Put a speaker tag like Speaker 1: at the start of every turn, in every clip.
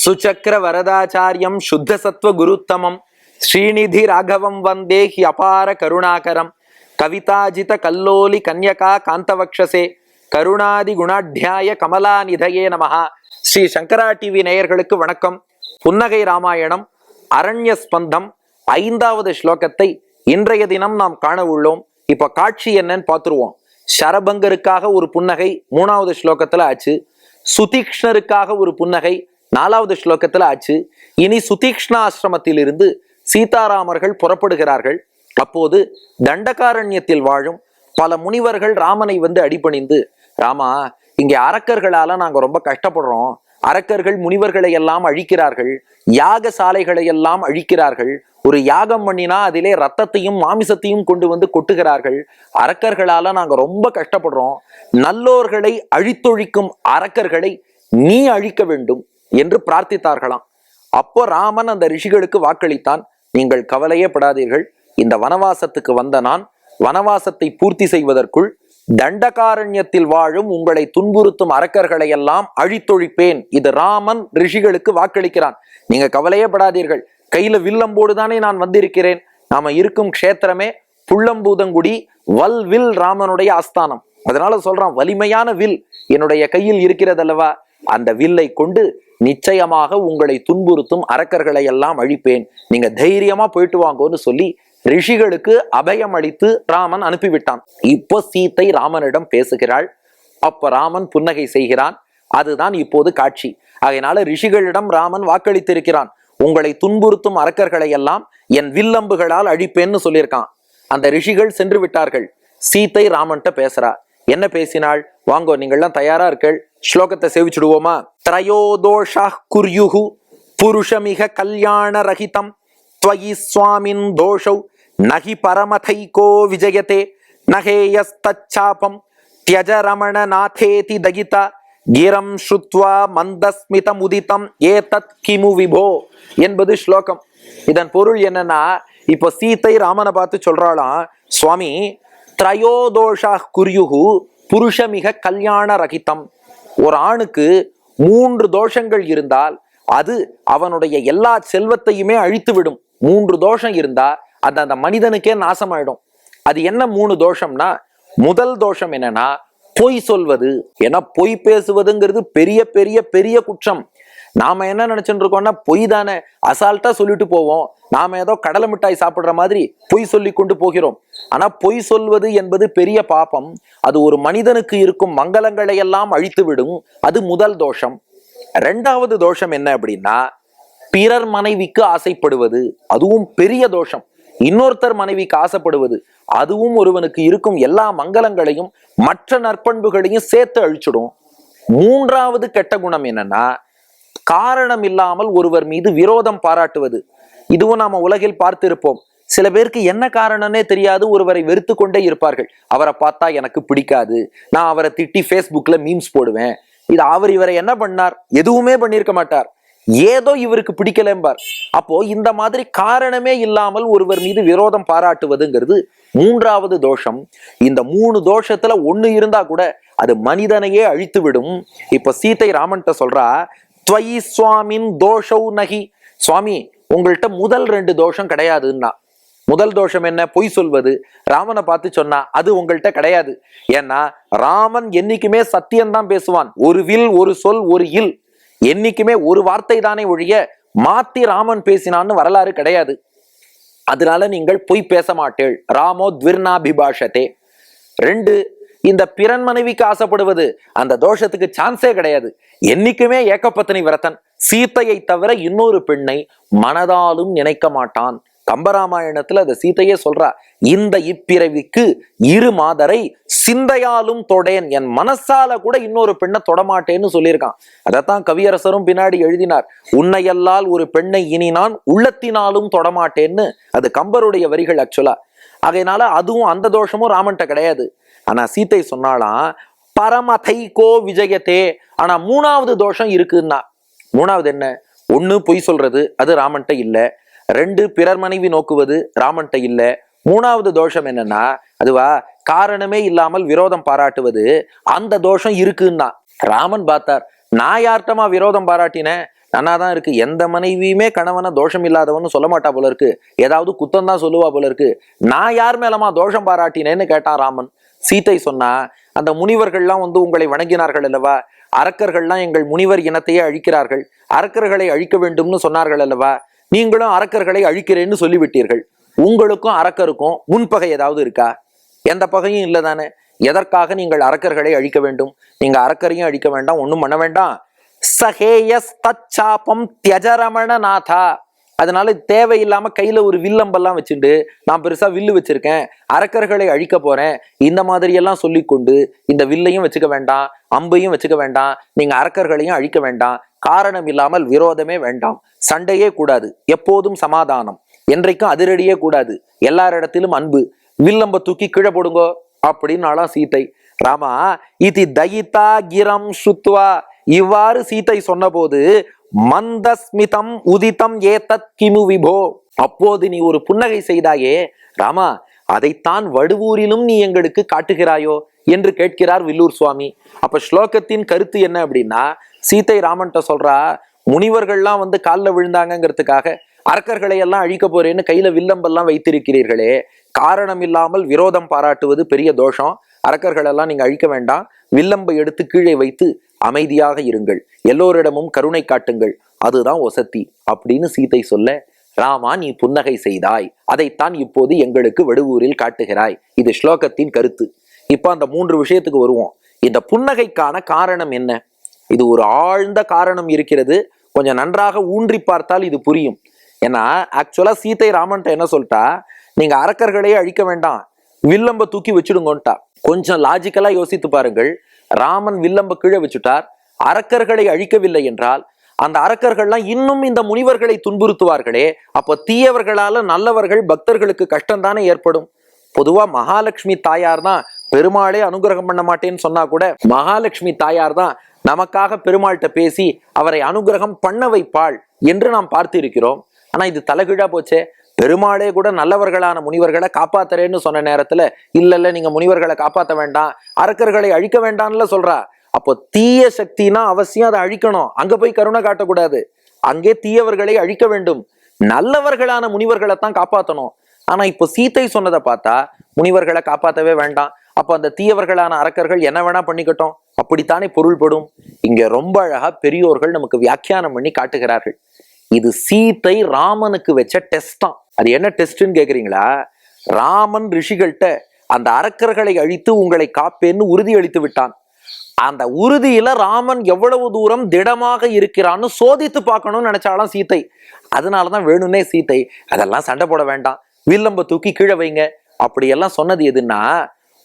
Speaker 1: சுச்சக்கர வரதாச்சாரியம் சுத்த சத்வ குருத்தமம் ஸ்ரீநிதி ராகவம் வந்தே ஹி அபார கருணாகரம் கவிதாஜித கல்லோலி கன்யகா காந்தவக்ஷசே கருணாதி குணாத்தியாய கமலாநிதயே நமஹா. ஸ்ரீ சங்கரா டிவி நேயர்களுக்கு வணக்கம். புன்னகை ராமாயணம் அரண்ய ஸ்பந்தம் 5வது ஸ்லோகத்தை இன்றைய தினம் நாம் காண உள்ளோம். இப்ப காட்சி என்னன்னு பார்த்துருவோம். சரபங்கருக்காக ஒரு புன்னகை 3வது ஸ்லோகத்துல ஆச்சு. சுதீக்ஷ்ணருக்காக ஒரு புன்னகை 4வது ஸ்லோகத்துல ஆச்சு. இனி சுதீக்ஷ்ண ஆசிரமத்திலிருந்து சீதாராமர்கள் புறப்படுகிறார்கள். அப்போது தண்டகாரண்யத்தில் வாழும் பல முனிவர்கள் ராமனை வந்து அடிபணிந்து, ராமா, இங்கே அரக்கர்களால நாங்க ரொம்ப கஷ்டப்படுறோம். அரக்கர்கள் முனிவர்களை எல்லாம் அழிக்கிறார்கள், யாக சாலைகளை எல்லாம் அழிக்கிறார்கள். ஒரு யாகம் பண்ணினா அதிலே ரத்தத்தையும் மாமிசத்தையும் கொண்டு வந்து கொட்டுகிறார்கள். அரக்கர்களால நாங்க ரொம்ப கஷ்டப்படுறோம். நல்லோர்களை அழித்தொழிக்கும் அரக்கர்களை நீ அழிக்க வேண்டும் என்று பிரார்த்தித்தார்களாம். அப்போ ராமன் அந்த ரிஷிகளுக்கு வாக்களித்தான், நீங்கள் கவலையே படாதீர்கள். இந்த வனவாசத்துக்கு வந்த நான் வனவாசத்தை பூர்த்தி செய்வதற்குள் தண்டகாரண்யத்தில் வாழும் உங்களை துன்புறுத்தும் அரக்கர்களை எல்லாம் அழித்தொழிப்பேன். இது ராமன் ரிஷிகளுக்கு வாக்களிக்கிறான். நீங்க கவலையே படாதீர்கள். கையில வில்லம்போடுதானே நான் வந்திருக்கிறேன். நாம இருக்கும் க்ஷேத்திரமே புள்ளம்பூதங்குடி வில் ராமனுடைய ஆஸ்தானம். அதனால சொல்றான், வலிமையான வில் என்னுடைய கையில் இருக்கிறதல்லவா, அந்த வில்லை கொண்டு நிச்சயமாக உங்களை துன்புறுத்தும் அரக்கர்களை எல்லாம் அழிப்பேன். நீங்க தைரியமா போயிட்டு வாங்கன்னு சொல்லி ரிஷிகளுக்கு அபயம் அளித்து ராமன் அனுப்பிவிட்டான். இப்போ சீத்தை ராமனிடம் பேசுகிறாள். அப்ப ராமன் புன்னகை செய்கிறான். அதுதான் இப்போது காட்சி. அதனால ரிஷிகளிடம் ராமன் வாக்களித்திருக்கிறான், உங்களை துன்புறுத்தும் அரக்கர்களை எல்லாம் என் வில்லம்புகளால் அழிப்பேன்னு சொல்லியிருக்கான். அந்த ரிஷிகள் சென்று விட்டார்கள். சீத்தை ராமன்கிட்ட பேசுறா. என்ன பேசினாள்? வாங்கோ, நீங்கள்லாம் தயாரா இருக்கள். ஸ்லோகத்தை சேவிச்சுடுவோமா? த்ரயோதோஷா குர்யுஹு புருஷமிக கல்யாண ரஹிதம் த்வயி ஸ்வாமின் தோஷௌ நகி பரமதைகோ விஜயதே நகேயஸ்தாபம் த்யஜ ரமண நாதேதி தகிதா கிரம் ஸ்ருத்வா மந்தஸ்மித முதிதம் ஏதத் கிமு விபோ என்பது ஸ்லோகம். இதன் பொருள் என்னன்னா, இப்போ சீத்தை ராமனை பார்த்து சொல்றாளாம், சுவாமி, த்ரயோதோஷா குர்யுஹு புருஷமிக கல்யாண ரகிதம். ஒரு ஆணுக்கு 3 தோஷங்கள் இருந்தால் அது அவனுடைய எல்லா செல்வத்தையுமே அழித்து விடும். 3 தோஷம் இருந்தா அது அந்த மனிதனுக்கே நாசமாயிடும். அது என்ன 3 தோஷம்னா, முதல் தோஷம் என்னன்னா பொய் சொல்வது. ஏன்னா பொய் பேசுவதுங்கிறது பெரிய பெரிய பெரிய குற்றம். நாம என்ன நினைச்சுட்டு இருக்கோம்னா, பொய் தானே, அசால்ட்டா சொல்லிட்டு போவோம். நாம ஏதோ கடலை மிட்டாய் சாப்பிடுற மாதிரி பொய் சொல்லி கொண்டு போகிறோம். ஆனா பொய் சொல்வது என்பது பெரிய பாபம். அது ஒரு மனிதனுக்கு இருக்கும் மங்களங்களை எல்லாம் அழித்து விடும். அது முதல் தோஷம். 2வது தோஷம் என்ன அப்படின்னா, பிறர் மனைவிக்கு ஆசைப்படுவது. அதுவும் பெரிய தோஷம். இன்னொருத்தர் மனைவிக்கு ஆசைப்படுவது, அதுவும் ஒருவனுக்கு இருக்கும் எல்லா மங்களங்களையும் மற்ற நற்பண்புகளையும் சேர்த்து அழிச்சிடும். 3வது கெட்ட குணம் என்னன்னா, காரணம் இல்லாமல் ஒருவர் மீது விரோதம் பாராட்டுவது. இதுவும் நாம உலகில் பார்த்திருப்போம். சில பேருக்கு என்ன காரணம்னே தெரியாது, ஒருவரை வெறுத்து கொண்டே இருப்பார்கள். அவரை பார்த்தா எனக்கு பிடிக்காது, நான் அவரை திட்டி Facebookல மீம்ஸ் போடுவேன். இது அவர் இவரை என்ன பண்ணார், எதுவுமே பண்ணியிருக்க மாட்டார், ஏதோ இவருக்கு பிடிக்கலம்பார். அப்போ இந்த மாதிரி காரணமே இல்லாமல் ஒருவர் மீது விரோதம் பாராட்டுவதுங்கிறது 3வது தோஷம். இந்த 3 தோஷத்துல ஒண்ணு இருந்தா கூட அது மனிதனையே அழித்து விடும். இப்ப சீத்தை ராமன்கிட்ட சொல்றா, த்வயி ஸ்வாமின் தோஷௌ நகி. சுவாமி, உங்கள்கிட்ட முதல் 2 தோஷம் கிடையாதுன்னா. முதல் தோஷம் என்ன? பொய் சொல்வது. ராமனை பார்த்து சொன்னா அது உங்கள்கிட்ட கிடையாது. ஏன்னா ராமன் என்னைக்குமே சத்தியம்தான் பேசுவான். ஒரு வில், ஒரு சொல், ஒரு இல். என்னைக்குமே ஒரு வார்த்தை தானே ஒழிய மாத்தி ராமன் பேசினான்னு வரலாறு கிடையாது. அதனால நீங்கள் பொய் பேச மாட்டேள். ராமோ த்விர்ணாபிபாஷதே. 2, இந்த பிறன் மனைவிக்கு ஆசைப்படுவது, அந்த தோஷத்துக்கு சான்ஸே கிடையாது. என்னைக்குமே ஏகபத்னி விரதன். சீத்தையை தவிர இன்னொரு பெண்ணை மனதாலும் நினைக்க மாட்டான். கம்பராமாயணத்துல அந்த சீத்தையே சொல்றா, இந்த இப்பிறவிக்கு 2 மாதரை சிந்தையாலும் தொடேன், என் மனசால கூட இன்னொரு பெண்ணை தொடமாட்டேன்னு சொல்லியிருக்கான். அதைத்தான் கவியரசரும் பின்னாடி எழுதினார், உன்னையல்லால் ஒரு பெண்ணை இனி நான் உள்ளத்தினாலும் தொடமாட்டேன்னு. அது கம்பருடைய வரிகள் ஆக்சுவலா. அதனால அதுவும் அந்த தோஷமும் ராமன்ட்ட கிடையாது. ஆனா சீத்தை சொன்னாலாம், பரமதைகோ விஜயத்தே. ஆனா 3வது தோஷம் இருக்குன்னா. 3வது என்ன? 1 பொய் சொல்றது, அது ராமன்ட்ட இல்ல. 2 பிறர் மனைவி நோக்குவது, ராமன்ட்ட இல்ல. 3வது தோஷம் என்னன்னா, அதுவா காரணமே இல்லாமல் விரோதம் பாராட்டுவது, அந்த தோஷம் இருக்குன்னா. ராமன் பார்த்தார், நான் யார்கிட்டமா விரோதம் பாராட்டினேன்? நன்னாதான் இருக்கு. எந்த மனைவியுமே கணவனை தோஷம் இல்லாதவன்னு சொல்ல மாட்டா போல இருக்கு, ஏதாவது குத்தம் தான் சொல்லுவா போல இருக்கு. நான் யார் மேலமா தோஷம் பாராட்டினேன்னு கேட்டான் ராமன். சீதை சொன்னா, அந்த முனிவர்கள்லாம் உங்களை வணங்கினார்கள் அல்லவா, அரக்கர்கள்லாம் எங்கள் முனிவர் இனத்தையே அழிக்கிறார்கள், அரக்கர்களை அழிக்க வேண்டும்னு சொன்னார்கள் அல்லவா, நீங்களும் அரக்கர்களை அழிக்கிறேன்னு சொல்லிவிட்டீர்கள். உங்களுக்கும் அரக்கருக்கும் முன்பகை ஏதாவது இருக்கா? எந்த பகையும் இல்லை தானே. எதற்காக நீங்கள் அரக்கர்களை அழிக்க வேண்டும்? நீங்க அரக்கரையும் அழிக்க வேண்டாம், ஒன்றும் பண்ண வேண்டாம். சஹேயஸ் தச்சாபம் தியஜரமண நாதா. அதனால தேவையில்லாம கையில ஒரு வில்லம்பெல்லாம் வச்சுட்டு, நான் பெருசா வில்லு வச்சிருக்கேன், அரக்கர்களை அழிக்க போறேன், இந்த மாதிரி எல்லாம் சொல்லி கொண்டு இந்த வில்லையும் வச்சுக்க வேண்டாம், அம்பையும் வச்சுக்க வேண்டாம், நீங்க அரக்கர்களையும் அழிக்க வேண்டாம், காரணம் இல்லாமல் விரோதமே வேண்டாம், சண்டையே கூடாது, எப்போதும் சமாதானம், என்றைக்கும் அதிரடியே கூடாது, எல்லாரிடத்திலும் அன்பு, வில்லம்ப தூக்கி கீழே போடுங்கோ அப்படின்னாலாம் சீதை. ராமா இது தயிதா கிரம் சுத்வா, இவ்வாறு சீதை சொன்ன போது மந்தஸ்மிதம் உதிதம் ஏதத் கிமு விபோ, அப்போது நீ ஒரு புன்னகை செய்தாயே ராமா, அதைத்தான் வடுவூரிலும் நீ எங்களுக்கு காட்டுகிறாயோ என்று கேட்கிறார் வில்லூர் சுவாமி. அப்ப ஸ்லோகத்தின் கருத்து என்ன அப்படின்னா, சீதை ராமன்ட்ட சொல்றா, முனிவர்கள்லாம் காலில் விழுந்தாங்கிறதுக்காக அரக்கர்களை எல்லாம் அழிக்க போறேன்னு கையில வில்லம்பெல்லாம் வைத்திருக்கிறீர்களே, காரணம் இல்லாமல் விரோதம் பாராட்டுவது பெரிய தோஷம், அரக்கர்கள் எல்லாம் நீங்க அழிக்க வேண்டாம், வில்லம்பை எடுத்து கீழே வைத்து அமைதியாக இருங்கள், எல்லோரிடமும் கருணை காட்டுங்கள், அதுதான் ஒசத்தி அப்படின்னு சீதை சொல்ல, ராமா நீ புன்னகை செய்தாய், அதைத்தான் இப்போது எங்களுக்கு வடுவூரில் காட்டுகிறாய். இது ஸ்லோகத்தின் கருத்து. இப்ப அந்த 3 விஷயத்துக்கு வருவோம். இந்த புன்னகைக்கான காரணம் என்ன? இது ஒரு ஆழ்ந்த காரணம் இருக்கிறது. கொஞ்சம் நன்றாக ஊன்றி பார்த்தால் இது புரியும். ஏன்னா ஆக்சுவலா சீதை ராமன்ட்ட என்ன சொல்லிட்டா, நீங்க அரக்கர்களையே அழிக்க வேண்டாம், வில்லம்ப தூக்கி வச்சுடுங்கோன்ட்டா. கொஞ்சம் லாஜிக்கலா யோசித்து பாருங்கள். ராமன் வில்லம்ப கீழே வச்சுட்டார், அரக்கர்களை அழிக்கவில்லை என்றால் அந்த அரக்கர்கள்லாம் இன்னும் இந்த முனிவர்களை துன்புறுத்துவார்களே, அப்ப தீயவர்களால நல்லவர்கள் பக்தர்களுக்கு கஷ்டம் தானே ஏற்படும். பொதுவா மகாலட்சுமி தாயார் தான் பெருமாளே அனுகிரகம் பண்ண மாட்டேன்னு சொன்னா கூட, மகாலட்சுமி தாயார் தான் நமக்காக பெருமாள்கிட்ட பேசி அவரை அனுகிரகம் பண்ண வைப்பாள் என்று நாம் பார்த்து இருக்கிறோம். ஆனா இது தலைகீழா போச்சே. பெருமாளே கூட நல்லவர்களான முனிவர்களை காப்பாத்துறேன்னு சொன்ன நேரத்துல, இல்ல நீங்க முனிவர்களை காப்பாற்ற வேண்டாம், அரக்கர்களை அழிக்க வேண்டாம்ல சொல்றா. அப்போ தீய சக்தினா அவசியம் அதை அழிக்கணும், அங்க போய் கருணை காட்டக்கூடாது, அங்கே தீயவர்களை அழிக்க வேண்டும், நல்லவர்களான முனிவர்களை தான் காப்பாற்றணும். ஆனா இப்போ சீதை சொன்னதை பார்த்தா முனிவர்களை காப்பாற்றவே வேண்டாம், அப்ப அந்த தீயவர்களான அரக்கர்கள் என்ன வேணா பண்ணிக்கட்டும், அப்படித்தானே பொருள்படும். இங்க ரொம்ப அழகா பெரியோர்கள் நமக்கு வியாக்கியானம் பண்ணி காட்டுகிறார்கள். இது சீதை ராமனுக்கு வச்ச டெஸ்ட் தான். அது என்ன டெஸ்ட்ன்னு கேக்குறீங்களா? ராமன் ரிஷிகள்கிட்ட அந்த அரக்கர்களை அழித்து உங்களை காப்பேன்னு உறுதி அளித்து விட்டான். அந்த உறுதியில ராமன் எவ்வளவு தூரம் திடமாக இருக்கிறான்னு சோதித்து பார்க்கணும்னு நினைச்சாலும் சீதை. அதனாலதான் வேணும்னே சீதை அதெல்லாம் சண்டை போட வேண்டாம், வில்லம்ப தூக்கி கீழே வைங்க அப்படியெல்லாம் சொன்னது. எதுன்னா,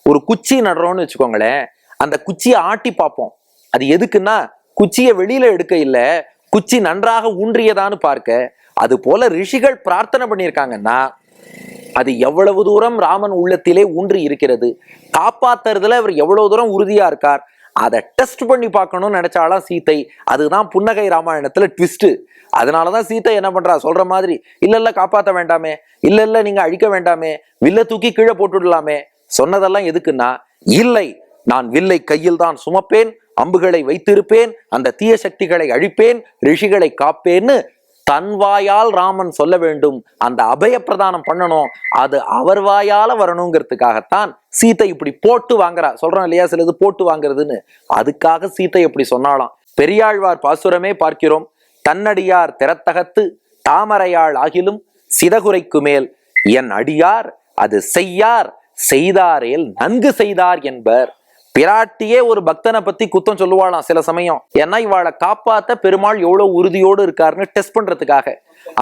Speaker 1: ஒரு குச்சி நடுறோம்னு வச்சுக்கோங்களேன், அந்த குச்சியை ஆட்டி பார்ப்போம். அது எதுக்குன்னா குச்சியை வெளியில எடுக்க இல்லை, குச்சி நன்றாக ஊன்றியதான்னு பார்க்க. அது போல ரிஷிகள் பிரார்த்தனை பண்ணியிருக்காங்கன்னா அது எவ்வளவு தூரம் ராமன் உள்ளத்திலே ஊன்றி இருக்கிறது, காப்பாத்துறதுல அவர் எவ்வளவு தூரம் உறுதியா இருக்கார், அதை டெஸ்ட் பண்ணி பார்க்கணும்னு நினைச்சாலாம் சீதை. அதுதான் புன்னகை ராமாயணத்துல ட்விஸ்ட். அதனாலதான் சீதை என்ன பண்றா, சொல்ற மாதிரி இல்ல காப்பாற்ற வேண்டாமே, இல்ல நீங்க அழிக்க வேண்டாமே, வில்ல தூக்கி கீழே போட்டுடலாமே சொன்னதெல்லாம் எதுக்குன்னா, இல்லை நான் வில்லை கையில் தான் சுமப்பேன், அம்புகளை வைத்திருப்பேன், அந்த தீய சக்திகளை அழிப்பேன், ரிஷிகளை காப்பேன்னு தன் வாயால் ராமன் சொல்ல வேண்டும். அந்த அபய பிரதானம் பண்ணணும், அது அவர் வாயால வரணுங்கிறதுக்காகத்தான் சீதை இப்படி போட்டு வாங்குறா. சொல்றோம் இல்லையா சிலது போட்டு வாங்குறதுன்னு, அதுக்காக சீதை இப்படி சொன்னாலாம். பெரியாழ்வார் பாசுரமே பார்க்கிறோம். தன்னடியார் திறத்தகத்து தாமரையாள் ஆகிலும் சிதகுரைக்கு மேல் என் அடியார் அது செய்யார், செய்தாரேல் நன்கு செய்தார் என்பர். பிராட்டியே ஒரு பக்தனை பத்தி குத்தம் சொல்லுவாளாம் சில சமயம். ஏன்னா இவாளை காப்பாத்த பெருமாள் எவ்வளவு உறுதியோடு இருக்காருன்னு டெஸ்ட் பண்றதுக்காக.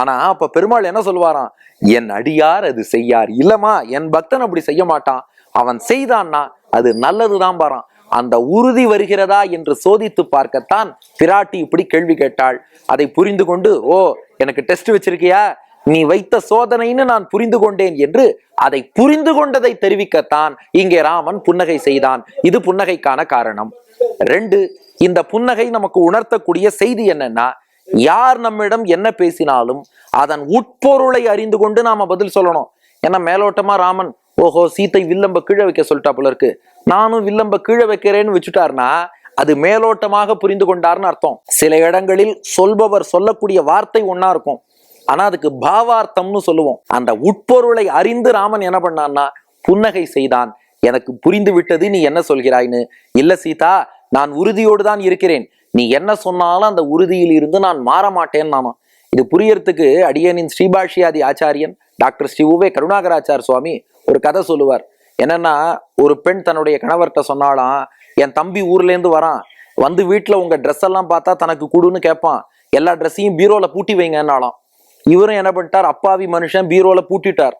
Speaker 1: ஆனா அப்ப பெருமாள் என்ன சொல்லுவாராம், என் அடியார் அது செய்யார். இல்லமா, என் பக்தன் அப்படி செய்ய மாட்டான், அவன் செய்தான்னா அது நல்லதுதான் பாரான். அந்த உறுதி வருகிறதா என்று சோதித்து பார்க்கத்தான் பிராட்டி இப்படி கேள்வி கேட்டாள். அதை புரிந்து கொண்டு, ஓ எனக்கு டெஸ்ட் வச்சிருக்கியா, நீ வைத்த சோதனைன்னு நான் புரிந்து கொண்டேன் என்று அதை புரிந்து கொண்டதை தெரிவிக்கத்தான் இங்கே ராமன் புன்னகை செய்தான். இது புன்னகைக்கான காரணம். 2, இந்த புன்னகை நமக்கு உணர்த்தக்கூடிய செய்தி என்னன்னா, யார் நம்மிடம் என்ன பேசினாலும் அதன் உட்பொருளை அறிந்து கொண்டு நாம பதில் சொல்லணும். ஏன்னா மேலோட்டமா ராமன், ஓஹோ சீத்தை வில்லம்ப கீழே வைக்க சொல்லிட்டா போல இருக்கு, நானும் வில்லம்ப கீழே வைக்கிறேன்னு வச்சுட்டாருன்னா அது மேலோட்டமாக புரிந்து கொண்டார்னு அர்த்தம். சில இடங்களில் சொல்பவர் சொல்லக்கூடிய வார்த்தை ஒன்னா இருக்கும், ஆனா அதுக்கு பாவார்த்தம்னு சொல்லுவோம். அந்த உட்பொருளை அறிந்து ராமன் என்ன பண்ணான்னா புன்னகை செய்தான். எனக்கு புரிந்து விட்டது நீ என்ன சொல்கிறாய்னு. இல்ல சீதா, நான் உறுதியோடு தான் இருக்கிறேன், நீ என்ன சொன்னாலும் அந்த உறுதியில் இருந்து நான் மாற மாட்டேன் நானா. இது புரியறதுக்கு அடியனின் ஸ்ரீபாஷ்யாதி ஆச்சாரியன் டாக்டர் ஸ்ரீ உவே கருணாகராச்சார் சுவாமி ஒரு கதை சொல்லுவார். என்னன்னா, ஒரு பெண் தன்னுடைய கணவர்கிட்ட சொன்னாலாம், என் தம்பி ஊர்ல இருந்து வரான், வந்து வீட்டுல உங்க ட்ரெஸ் எல்லாம் பார்த்தா தனக்கு கூடுன்னு கேட்பான், எல்லா ட்ரெஸ்ஸையும் பீரோல பூட்டி வைங்கன்னாலாம். இவரும் என்ன பண்ணிட்டார், அப்பாவி மனுஷன் பீரோல பூட்டிட்டார்.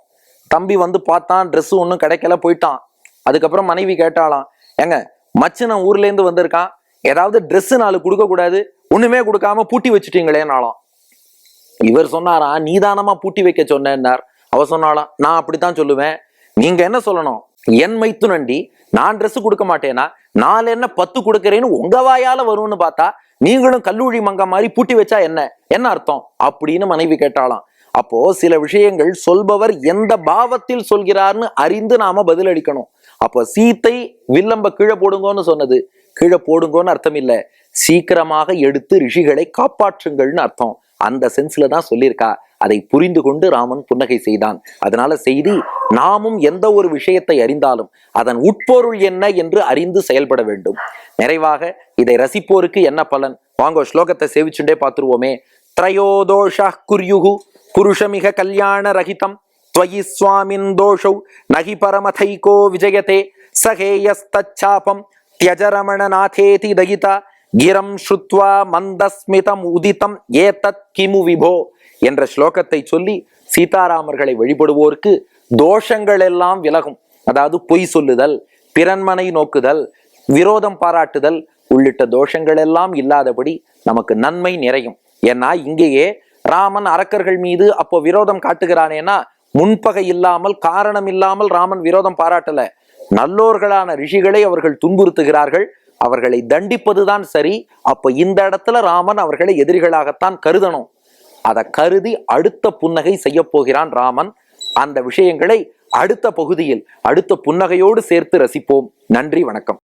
Speaker 1: தம்பி வந்து பார்த்தான், ட்ரெஸ் ஒன்றும் கிடைக்கல, போயிட்டான். அதுக்கப்புறம் மனைவி கேட்டாலாம், ஏங்க மச்சனன் ஊர்ல இருந்து வந்திருக்கான், ஏதாவது ட்ரெஸ் நாலு கொடுக்க கூடாது, ஒண்ணுமே கொடுக்காம பூட்டி வச்சுட்டீங்களேனாலாம். இவர் சொன்னாராம், நீதானமா பூட்டி வைக்க சொன்னார். அவ சொன்னாலாம், நான் அப்படித்தான் சொல்லுவேன், நீங்க என்ன சொல்லணும், என் மைத்து நண்டி, நான் ட்ரெஸ் கொடுக்க மாட்டேனா, நாலு என்ன 10 கொடுக்கறேன்னு உங்க வாயால வரும்னு பார்த்தா நீங்களும் கல்லூரி மங்க மாதிரி பூட்டி வச்சா என்ன அர்த்தம் அப்படின்னு மனைவி கேட்டாலாம். அப்போ சில விஷயங்கள் சொல்பவர் எந்த பாவத்தில் சொல்கிறார்னு அறிந்து நாம பதில் அளிக்கணும். அப்போ சீத்தை வில்லம்ப கீழே போடுங்கன்னு சொன்னது, கீழே போடுங்கன்னு அர்த்தம் இல்ல, சீக்கிரமாக எடுத்து ரிஷிகளை காப்பாற்றுங்கள்னு அர்த்தம். அந்த சென்ஸ்ல தான் சொல்லியிருக்கா. அதை புரிந்து கொண்டு ராமன் புன்னகை செய்தான். அதனால செய்தி, நாமும் எந்த ஒரு விஷயத்தை அறிந்தாலும் அதன் உட்பொருள் என்ன என்று அறிந்து செயல்பட வேண்டும். நிறைவாக இதை ரசிப்போருக்கு என்ன பலன், வாங்க ஸ்லோகத்தை சேவிச்சுட்டே பார்த்துருவோமே. த்ரயோதோஷா குர்யுகு புருஷமிக கல்யாண ரகிதம் த்வயி ஸ்வாமின் தோஷௌ நகி பரமதைகோ விஜயதே சகேயஸ்தாபம் தியஜரமணநாதேதி தகிதா கிரம் ஸ்ருத்வா மந்தஸ்மிதம் உதிதம் ஏதத் கிமு விபோ என்ற ஸ்லோகத்தை சொல்லி சீதாராமர்களை வழிபடுவோருக்கு தோஷங்கள் எல்லாம் விலகும். அதாவது பொய் சொல்லுதல், பிறன்மனை நோக்குதல், விரோதம் பாராட்டுதல் உள்ளிட்ட தோஷங்கள் எல்லாம் இல்லாதபடி நமக்கு நன்மை நிறையும். ஏன்னா இங்கேயே ராமன் அரக்கர்கள் மீது அப்போ விரோதம் காட்டுகிறானேனா முன்பகை இல்லாமல் காரணம் இல்லாமல் ராமன் விரோதம் பாராட்டல. நல்லோர்களான ரிஷிகளை அவர்கள் துன்புறுத்துகிறார்கள், அவர்களை தண்டிப்பதுதான் சரி. அப்ப இந்த இடத்துல ராமன் அவர்களை எதிரிகளாகத்தான் கருதணும். அதை கருதி அடுத்த புன்னகை செய்ய போகிறான் ராமன். அந்த விஷயங்களை அடுத்த பகுதியில் அடுத்த புன்னகையோடு சேர்த்து ரசிப்போம். நன்றி, வணக்கம்.